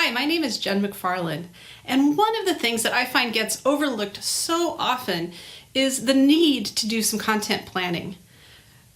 Hi, my name is Jen McFarland, and one of the things that I find gets overlooked so often is the need to do some content planning.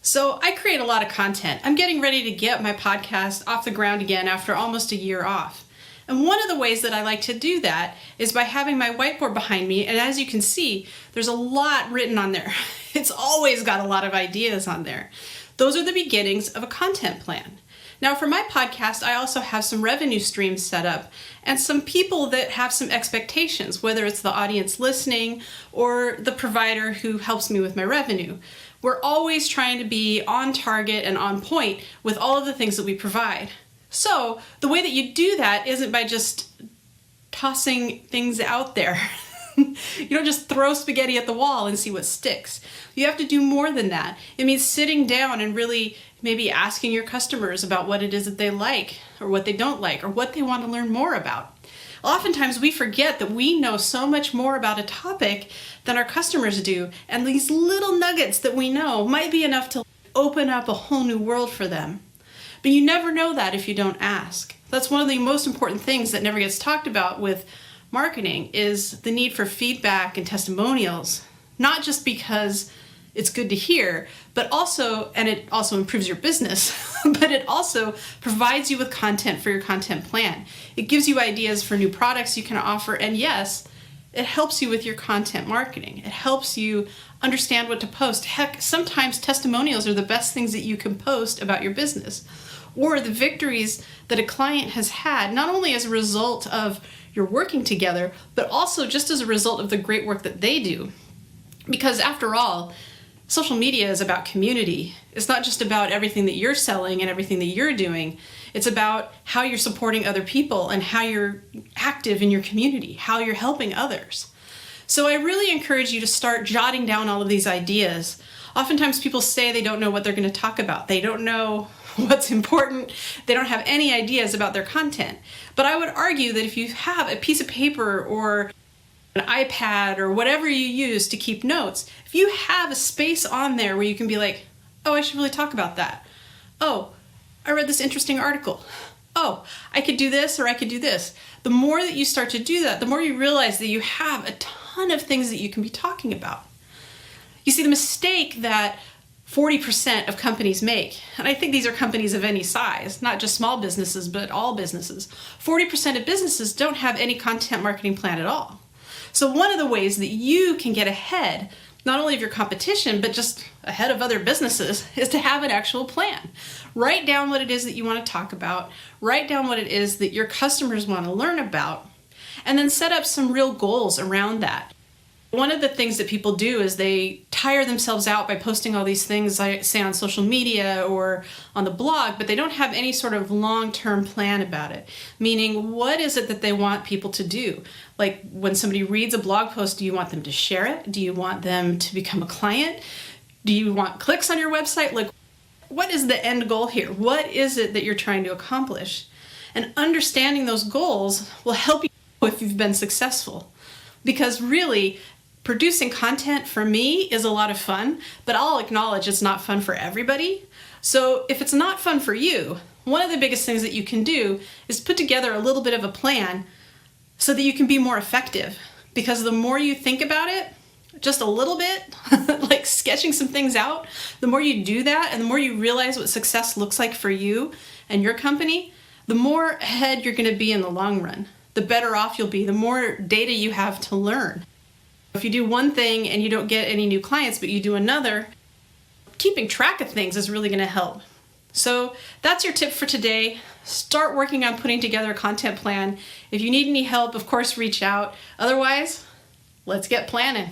So I create a lot of content. I'm getting ready to get my podcast off the ground again after almost a year off. And one of the ways that I like to do that is by having my whiteboard behind me, and as you can see, there's a lot written on there. It's always got a lot of ideas on there. Those are the beginnings of a content plan. Now for my podcast, I also have some revenue streams set up and some people that have some expectations, whether it's the audience listening or the provider who helps me with my revenue. We're always trying to be on target and on point with all of the things that we provide. So the way that you do that isn't by just tossing things out there. You don't just throw spaghetti at the wall and see what sticks. You have to do more than that. It means sitting down and really maybe asking your customers about what it is that they like or what they don't like or what they want to learn more about. Oftentimes we forget that we know so much more about a topic than our customers do, and these little nuggets that we know might be enough to open up a whole new world for them. But you never know that if you don't ask. That's one of the most important things that never gets talked about with marketing is the need for feedback and testimonials, not just because it's good to hear, but also, and it also improves your business, but it also provides you with content for your content plan. It gives you ideas for new products you can offer, and yes, it helps you with your content marketing. It helps you understand what to post. Heck, sometimes testimonials are the best things that you can post about your business, or the victories that a client has had, not only as a result of your working together, but also just as a result of the great work that they do. Because after all, social media is about community. It's not just about everything that you're selling and everything that you're doing. It's about how you're supporting other people and how you're active in your community, how you're helping others. So I really encourage you to start jotting down all of these ideas. Oftentimes people say they don't know what they're going to talk about. They don't know what's important. They don't have any ideas about their content. But I would argue that if you have a piece of paper or an iPad or whatever you use to keep notes, if you have a space on there where you can be like, oh, I should really talk about that. Oh, I read this interesting article. Oh, I could do this or I could do this. The more that you start to do that, the more you realize that you have a ton of things that you can be talking about. You see, the mistake that 40% of companies make, and I think these are companies of any size, not just small businesses, but all businesses. 40% of businesses don't have any content marketing plan at all. So one of the ways that you can get ahead, not only of your competition, but just ahead of other businesses, is to have an actual plan. Write down what it is that you want to talk about, write down what it is that your customers want to learn about, and then set up some real goals around that. One of the things that people do is they tire themselves out by posting all these things, say on social media or on the blog, but they don't have any sort of long-term plan about it. Meaning, what is it that they want people to do? Like when somebody reads a blog post, do you want them to share it? Do you want them to become a client? Do you want clicks on your website? Like, what is the end goal here? What is it that you're trying to accomplish? And understanding those goals will help you if you've been successful. Because really, producing content for me is a lot of fun, but I'll acknowledge it's not fun for everybody. So if it's not fun for you, one of the biggest things that you can do is put together a little bit of a plan so that you can be more effective. Because the more you think about it, just a little bit, like sketching some things out, the more you do that and the more you realize what success looks like for you and your company, the more ahead you're going to be in the long run. The better off you'll be, the more data you have to learn. If you do one thing and you don't get any new clients, but you do another, keeping track of things is really going to help. So that's your tip for today. Start working on putting together a content plan. If you need any help, of course, reach out. Otherwise, let's get planning.